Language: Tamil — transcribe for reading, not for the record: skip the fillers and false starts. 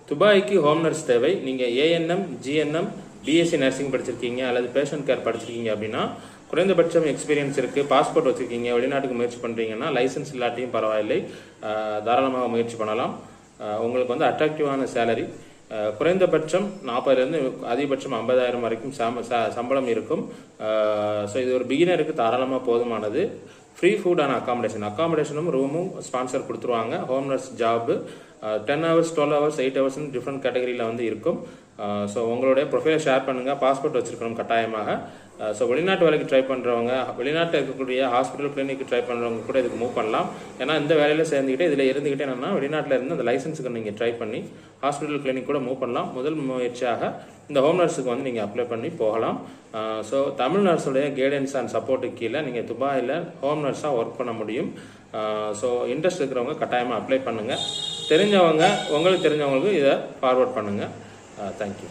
துபாய்க்கு ஹோம் நர்ஸ் தேவை. நீங்கள் ஏஎன்எம், ஜிஎன்எம், பிஎஸ்சி நர்சிங் படிச்சிருக்கீங்க அல்லது பேஷண்ட் கேர் படிச்சிருக்கீங்க அப்படின்னா, குறைந்தபட்சம் எக்ஸ்பீரியன்ஸ் இருக்குது, பாஸ்போர்ட் வச்சுருக்கீங்க, வெளிநாட்டுக்கு முயற்சி பண்ணுறீங்கன்னா, லைசன்ஸ் இல்லாட்டியும் பரவாயில்லை, தாராளமாக முயற்சி பண்ணலாம். உங்களுக்கு வந்து அட்ராக்டிவான சேலரி, குறைந்தபட்சம் 40,000 அதிகபட்சம் 50,000 வரைக்கும் சம்பளம் இருக்கும். ஸோ இது ஒரு பிகினருக்கு தாராளமாக போதுமானது. ஃப்ரீ ஃபுட் அண்ட் அக்காமடேஷனும் ரூமும் ஸ்பான்சர் கொடுத்துருவாங்க. Home nurse job 10 hours, 12 hours, 8 hours different கேட்டகரியில் வந்து இருக்கும். ஸோ உங்களுடைய ப்ரொஃபைலை ஷேர் பண்ணுங்கள். பாஸ்போர்ட் வச்சுருக்கணும் கட்டாயமாக. ஸோ வெளிநாட்டு வேலைக்கு ட்ரை பண்ணுறவங்க, வெளிநாட்டில் இருக்கக்கூடிய ஹாஸ்பிட்டல் கிளினிக்கு ட்ரை பண்ணுறவங்க கூட இதுக்கு மூவ் பண்ணலாம். ஏன்னா இந்த வேலையில் சேர்ந்துக்கிட்டே இதில் இருந்துக்கிட்டே என்னென்னா வெளிநாட்டில் இருந்து அந்த லைசன்ஸுக்கு நீங்கள் ட்ரை பண்ணி ஹாஸ்பிட்டல் கிளினிக் கூட மூவ் பண்ணலாம். முதல் முயற்சியாக இந்த ஹோம் நர்ஸுக்கு வந்து நீங்கள் அப்ளை பண்ணி போகலாம். ஸோ தமிழ் நர்ஸுடைய கைடன்ஸ் அண்ட் சப்போர்ட்டுக்கு கீழே நீங்கள் துபாயில் ஹோம் நர்ஸாக ஒர்க் பண்ண முடியும். ஸோ இன்ட்ரெஸ்ட் இருக்கிறவங்க கட்டாயமாக அப்ளை பண்ணுங்கள். தெரிஞ்சவங்க, உங்களுக்கு தெரிஞ்சவங்களுக்கு இதை ஃபார்வர்ட் பண்ணுங்கள். தேங்க்யூ.